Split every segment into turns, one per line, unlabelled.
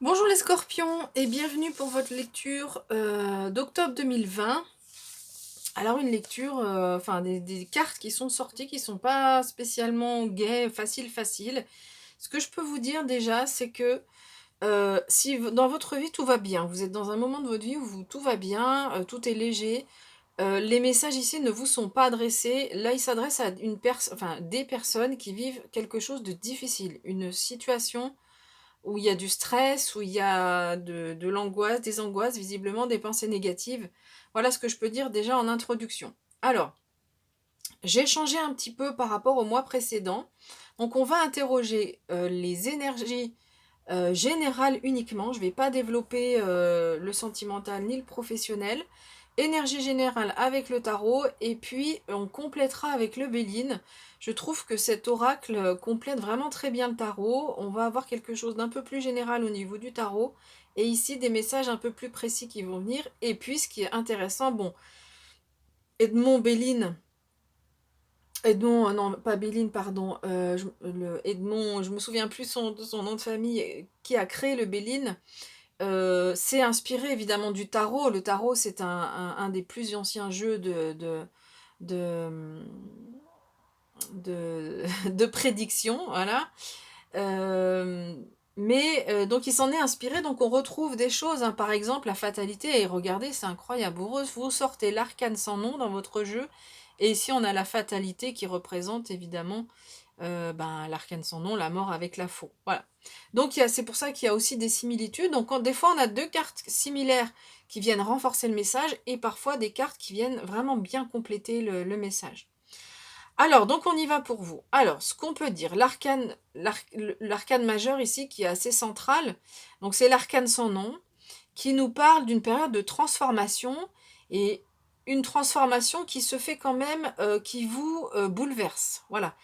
Bonjour les scorpions et bienvenue pour votre lecture d'octobre 2020. Alors une lecture, enfin des cartes qui sont sorties, qui sont pas spécialement gaies, faciles. Ce que je peux vous dire déjà, c'est que si dans votre vie tout va bien, vous êtes dans un moment de votre vie où tout va bien, tout est léger, les messages ici ne vous sont pas adressés. Là, ils s'adressent à enfin, des personnes qui vivent quelque chose de difficile, une situation où il y a du stress, où il y a de l'angoisse, des angoisses, visiblement des pensées négatives. Voilà ce que je peux dire déjà en introduction. Alors, j'ai changé un petit peu par rapport au mois précédent. Donc, on va interroger les énergies générales uniquement. Je ne vais pas développer le sentimental ni le professionnel. Énergie générale avec le tarot et puis on complétera avec le Béline. Je trouve que cet oracle complète vraiment très bien le tarot. On va avoir quelque chose d'un peu plus général au niveau du tarot et ici des messages un peu plus précis qui vont venir. Et puis ce qui est intéressant, bon, Edmond Béline, Edmond, non pas Béline, pardon, Edmond, je me souviens plus de son nom de famille, qui a créé le Béline. C'est inspiré évidemment du tarot. Le tarot, c'est un des plus anciens jeux de, de prédiction, voilà. Euh, donc il s'en est inspiré, donc on retrouve des choses, hein, par exemple la fatalité, et regardez, c'est incroyable, vous sortez l'arcane sans nom dans votre jeu, et ici on a la fatalité qui représente évidemment l'arcane sans nom, la mort avec la faux. Voilà. Donc c'est pour ça qu'il y a aussi des similitudes. Donc des fois on a deux cartes similaires qui viennent renforcer le message et parfois des cartes qui viennent vraiment bien compléter le message. Alors, donc on y va pour vous. Alors, ce qu'on peut dire, l'arcane majeur ici qui est assez central, donc c'est l'arcane sans nom, qui nous parle d'une période de transformation et une transformation qui se fait quand même, qui vous bouleverse. Voilà.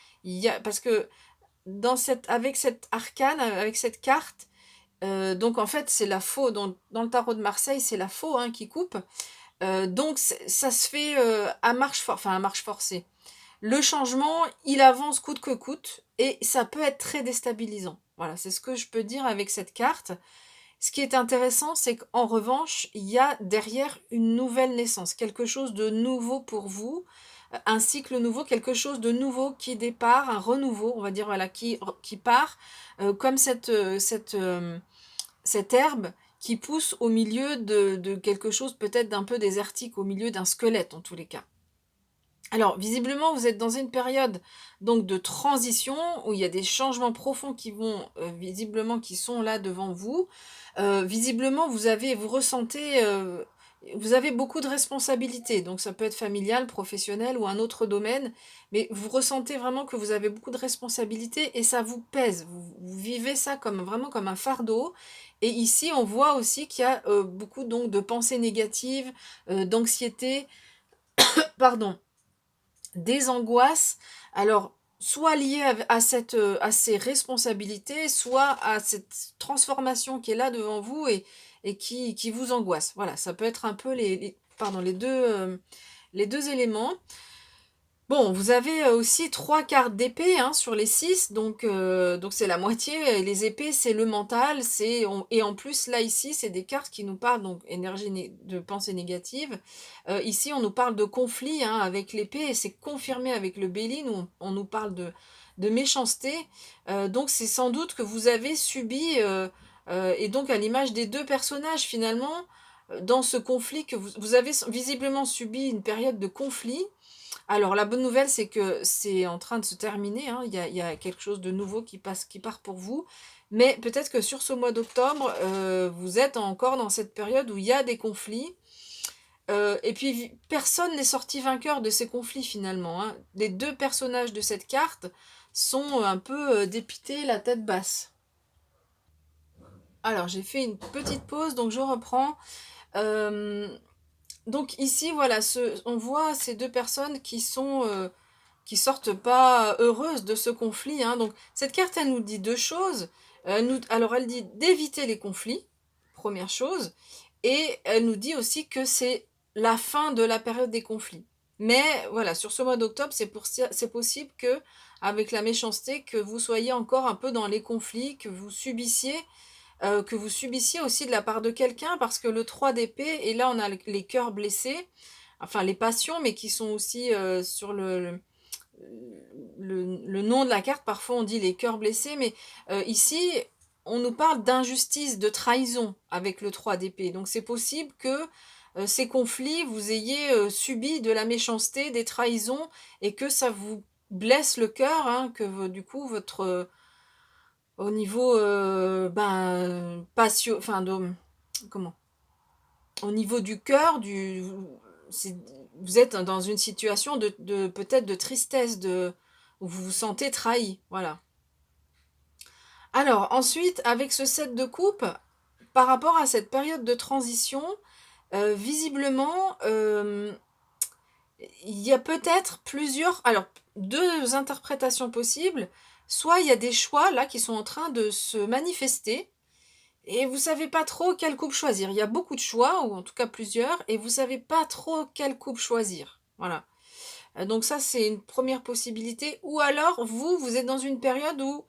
Parce que avec cette arcane, avec cette carte, donc en fait c'est la faux, dans le tarot de Marseille c'est la faux hein, qui coupe. Donc ça se fait à marche forcée. Le changement, il avance coûte que coûte et ça peut être très déstabilisant. Voilà, c'est ce que je peux dire avec cette carte. Ce qui est intéressant, c'est qu'en revanche, il y a derrière une nouvelle naissance, quelque chose de nouveau pour vous, un cycle nouveau, quelque chose de nouveau qui départ, un renouveau, on va dire, voilà, qui part, comme cette herbe qui pousse au milieu de quelque chose peut-être d'un peu désertique, au milieu d'un squelette en tous les cas. Alors, visiblement, vous êtes dans une période donc de transition où il y a des changements profonds qui vont visiblement qui sont là devant vous. Visiblement, vous ressentez, vous avez beaucoup de responsabilités. Donc, ça peut être familial, professionnel ou un autre domaine, mais vous ressentez vraiment que vous avez beaucoup de responsabilités et ça vous pèse. Vous vivez ça comme vraiment comme un fardeau. Et ici, on voit aussi qu'il y a beaucoup donc de pensées négatives, d'anxiété, pardon, des angoisses, alors soit liées à ces responsabilités, soit à cette transformation qui est là devant vous et qui vous angoisse. Voilà, ça peut être un peu les deux éléments. Bon, vous avez aussi trois cartes d'épée hein, sur les six, donc c'est la moitié. Les épées, c'est le mental, et en plus là ici, c'est des cartes qui nous parlent donc de pensée négative. Ici, on nous parle de conflit hein, avec l'épée, et c'est confirmé avec le Béline où on nous parle de méchanceté. Donc c'est sans doute que vous avez subi, et donc à l'image des deux personnages finalement, dans ce conflit que vous avez visiblement subi une période de conflit. Alors la bonne nouvelle, c'est que c'est en train de se terminer, hein. Il y a quelque chose de nouveau qui part pour vous. Mais peut-être que sur ce mois d'octobre, vous êtes encore dans cette période où il y a des conflits. Et puis personne n'est sorti vainqueur de ces conflits finalement, hein. Les deux personnages de cette carte sont un peu dépités, la tête basse. Alors j'ai fait une petite pause, donc je reprends. Euh, donc ici, voilà, on voit ces deux personnes qui sortent pas heureuses de ce conflit, hein. Donc cette carte, elle nous dit deux choses. Alors elle dit d'éviter les conflits, première chose, et elle nous dit aussi que c'est la fin de la période des conflits. Mais voilà, sur ce mois d'octobre, c'est possible que, avec la méchanceté, que vous soyez encore un peu dans les conflits, que vous subissiez que vous subissiez aussi de la part de quelqu'un, parce que le 3 d'épée, et là on a les cœurs blessés, enfin les passions, mais qui sont aussi sur le nom de la carte. Parfois on dit les cœurs blessés, mais ici on nous parle d'injustice, de trahison avec le 3 d'épée. Donc c'est possible que ces conflits, vous ayez subi de la méchanceté, des trahisons, et que ça vous blesse le cœur, hein, que du coup votre au niveau passion, enfin comment, au niveau du cœur, vous êtes dans une situation de peut-être de tristesse, où vous vous sentez trahi, voilà. Alors ensuite, avec ce 7 de coupe, par rapport à cette période de transition, visiblement, il y a peut-être alors 2 interprétations possibles. Soit il y a des choix là qui sont en train de se manifester, et vous savez pas trop quelle coupe choisir. Il y a beaucoup de choix, ou en tout cas plusieurs, et vous savez pas trop quelle coupe choisir. Voilà. Donc ça, c'est une première possibilité. Ou alors, vous êtes dans une période où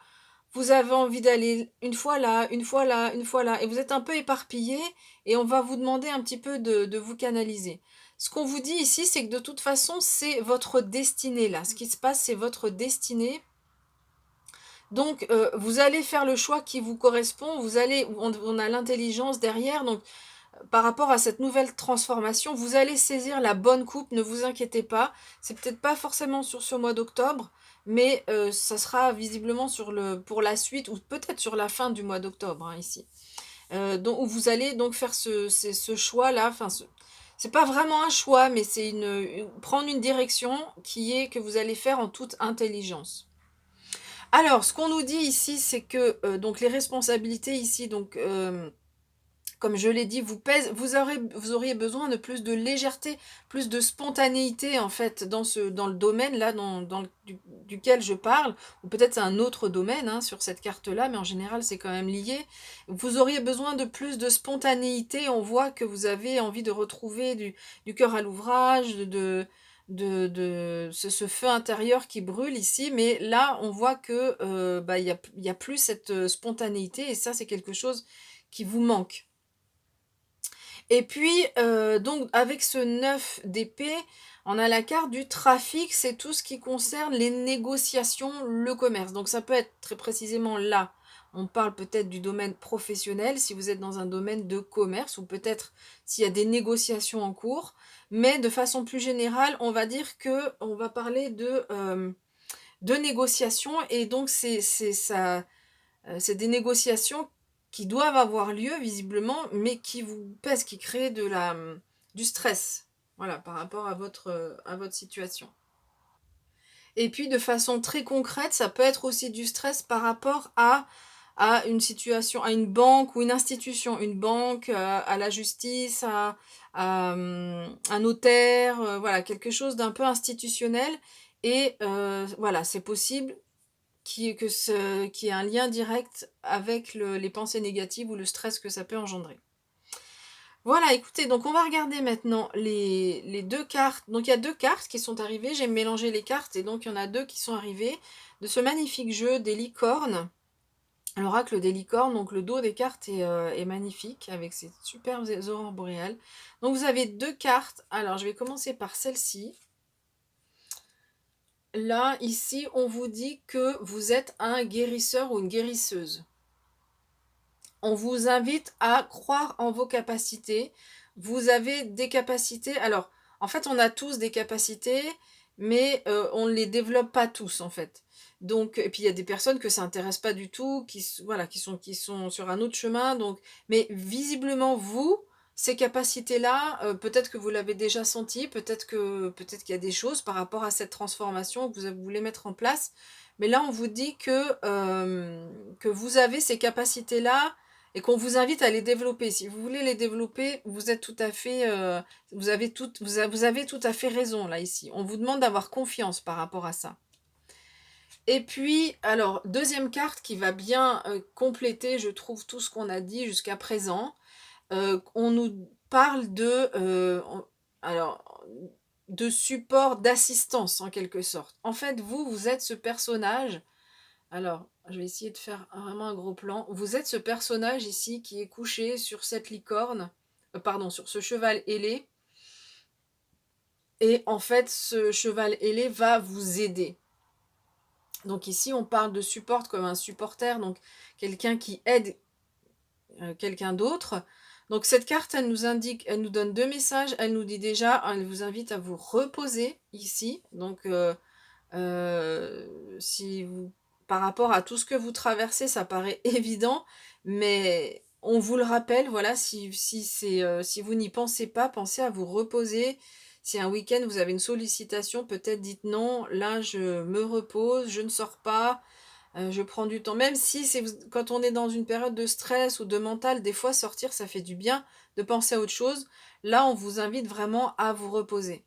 vous avez envie d'aller une fois là, une fois là, une fois là, et vous êtes un peu éparpillé, et on va vous demander un petit peu de vous canaliser. Ce qu'on vous dit ici, c'est que de toute façon, c'est votre destinée là. Ce qui se passe, c'est votre destinée. Donc, vous allez faire le choix qui vous correspond. On a l'intelligence derrière. Donc, par rapport à cette nouvelle transformation, vous allez saisir la bonne coupe, ne vous inquiétez pas. C'est peut-être pas forcément sur ce mois d'octobre, mais ça sera visiblement pour la suite, ou peut-être sur la fin du mois d'octobre, hein, ici. Donc, où vous allez donc faire ce choix-là. Enfin, c'est pas vraiment un choix, mais c'est prendre une direction qui est que vous allez faire en toute intelligence. Alors, ce qu'on nous dit ici, c'est que donc les responsabilités ici, donc comme je l'ai dit, vous auriez besoin de plus de légèreté, plus de spontanéité en fait dans le domaine là duquel je parle, ou peut-être c'est un autre domaine, hein, sur cette carte-là, mais en général c'est quand même lié. Vous auriez besoin de plus de spontanéité. On voit que vous avez envie de retrouver du cœur à l'ouvrage, de ce feu intérieur qui brûle ici, mais là on voit que il y a plus cette spontanéité, et ça c'est quelque chose qui vous manque. Et puis, donc avec ce 9 d'épée, on a la carte du trafic, c'est tout ce qui concerne les négociations, le commerce. Donc ça peut être très précisément là, on parle peut-être du domaine professionnel, si vous êtes dans un domaine de commerce, ou peut-être s'il y a des négociations en cours. Mais de façon plus générale, on va dire que on va parler de négociations, et donc c'est des négociations qui doivent avoir lieu visiblement, mais qui vous pèsent, qui créent du stress, voilà, par rapport à votre situation. Et puis de façon très concrète, ça peut être aussi du stress par rapport à une situation, à une banque ou une institution, une banque, à la justice, un notaire, voilà, quelque chose d'un peu institutionnel. Et voilà, c'est possible qu'il y ait un lien direct avec les pensées négatives ou le stress que ça peut engendrer. Voilà, écoutez, donc on va regarder maintenant les 2 cartes. Donc il y a 2 cartes qui sont arrivées, j'ai mélangé les cartes, et donc il y en a 2 qui sont arrivées de ce magnifique jeu des licornes. L'oracle des licornes, donc le dos des cartes est magnifique, avec ces superbes aurores boréales. Donc vous avez 2 cartes. Alors je vais commencer par celle-ci. Là, ici, on vous dit que vous êtes un guérisseur ou une guérisseuse. On vous invite à croire en vos capacités. Vous avez des capacités. Alors, en fait, on a tous des capacités, mais on ne les développe pas tous, en fait. Donc, et puis il y a des personnes que ça intéresse pas du tout, voilà, qui sont sur un autre chemin. Donc, mais visiblement, vous, ces capacités-là, peut-être que vous l'avez déjà senti, peut-être qu'il y a des choses par rapport à cette transformation que vous voulez mettre en place. Mais là, on vous dit que vous avez ces capacités-là, et qu'on vous invite à les développer. Si vous voulez les développer, vous êtes tout à fait, vous avez tout à fait raison là ici. On vous demande d'avoir confiance par rapport à ça. Et puis, alors, deuxième carte qui va bien compléter, je trouve, tout ce qu'on a dit jusqu'à présent. On nous parle alors, de support, d'assistance en quelque sorte. En fait, vous êtes ce personnage. Alors, Je vais essayer de faire vraiment un gros plan. Vous êtes ce personnage ici qui est couché sur cette licorne, pardon, sur ce cheval ailé. Et en fait, ce cheval ailé va vous aider. Donc ici, on parle de support comme un supporter, donc quelqu'un qui aide quelqu'un d'autre. Donc cette carte, elle nous indique, elle nous donne 2 messages. Elle nous dit déjà, elle vous invite à vous reposer ici. Donc si vous, par rapport à tout ce que vous traversez, ça paraît évident, mais on vous le rappelle, voilà, si vous n'y pensez pas, pensez à vous reposer. Si un week-end vous avez une sollicitation, peut-être dites non, là je me repose, je ne sors pas, je prends du temps. Même si quand on est dans une période de stress ou de mental, des fois sortir ça fait du bien de penser à autre chose. Là on vous invite vraiment à vous reposer.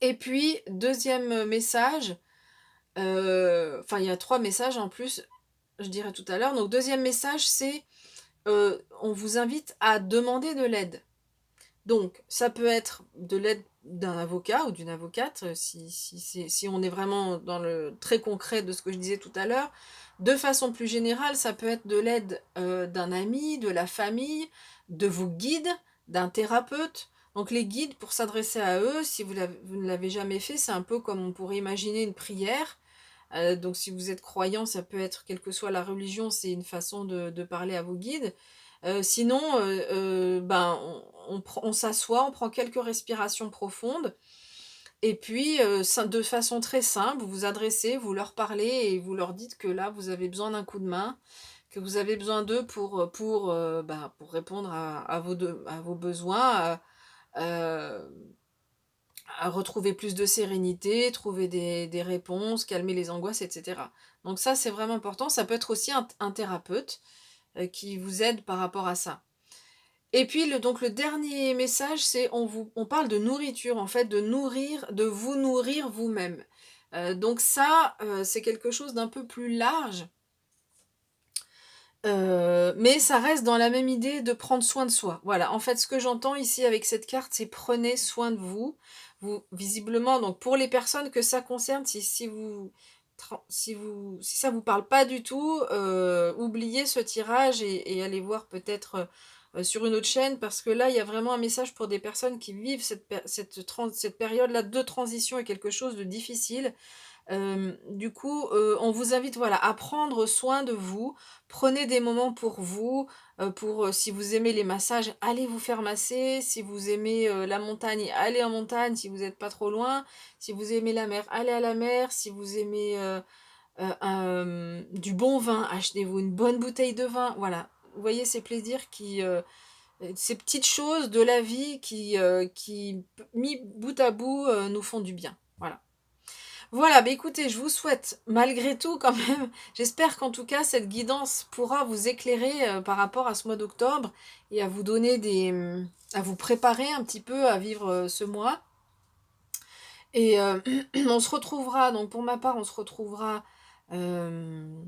Et puis, deuxième message, enfin il y a 3 messages en plus, je dirais tout à l'heure. Donc deuxième message, c'est, on vous invite à demander de l'aide. Donc ça peut être de l'aide d'un avocat ou d'une avocate, si on est vraiment dans le très concret de ce que je disais tout à l'heure. De façon plus générale, ça peut être de l'aide, d'un ami, de la famille, de vos guides, d'un thérapeute. Donc les guides, pour s'adresser à eux, si vous ne l'avez jamais fait, c'est un peu comme on pourrait imaginer une prière. Donc si vous êtes croyant, ça peut être, quelle que soit la religion, c'est une façon de parler à vos guides. Sinon, ben, on s'assoit, on prend quelques respirations profondes, et puis de façon très simple, vous vous adressez, vous leur parlez et vous leur dites que là, vous avez besoin d'un coup de main, que vous avez besoin d'eux pour répondre à vos besoins, euh, à retrouver plus de sérénité, trouver des réponses, calmer les angoisses, etc. Donc ça, c'est vraiment important. Ça peut être aussi un thérapeute qui vous aide par rapport à ça. Et puis donc le dernier message, c'est on parle de nourriture, en fait, de vous nourrir vous-même. Donc ça, c'est quelque chose d'un peu plus large, mais ça reste dans la même idée de prendre soin de soi. Voilà, en fait, ce que j'entends ici avec cette carte, c'est prenez soin de vous. Vous, visiblement, donc pour les personnes que ça concerne, si ça vous parle pas du tout, oubliez ce tirage et allez voir peut-être sur une autre chaîne, parce que là, il y a vraiment un message pour des personnes qui vivent cette période-là de transition et quelque chose de difficile. Du coup, on vous invite, voilà, à prendre soin de vous. Prenez des moments pour vous, si vous aimez les massages, allez vous faire masser. Si vous aimez, la montagne, allez en montagne si vous n'êtes pas trop loin. Si vous aimez la mer, allez à la mer. Si vous aimez, du bon vin, achetez-vous une bonne bouteille de vin. Voilà, vous voyez ces plaisirs ces petites choses de la vie qui mis bout à bout, nous font du bien. Voilà. Voilà, bah écoutez, je vous souhaite malgré tout quand même, j'espère qu'en tout cas cette guidance pourra vous éclairer par rapport à ce mois d'octobre et à vous donner à vous préparer un petit peu à vivre ce mois. Et on se retrouvera, donc pour ma part, on se retrouvera euh,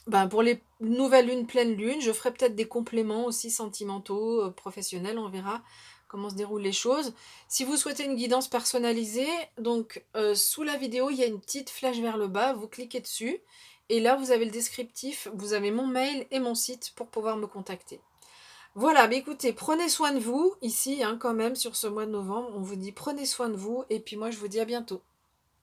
ben, pour les nouvelles lunes, pleine lune. Je ferai peut-être des compléments aussi sentimentaux, professionnels, on verra comment se déroulent les choses. Si vous souhaitez une guidance personnalisée, donc sous la vidéo, il y a une petite flèche vers le bas, vous cliquez dessus, et là vous avez le descriptif, vous avez mon mail et mon site pour pouvoir me contacter. Voilà, mais écoutez, prenez soin de vous, ici, hein, quand même, sur ce mois de novembre, on vous dit prenez soin de vous, et puis moi je vous dis à bientôt.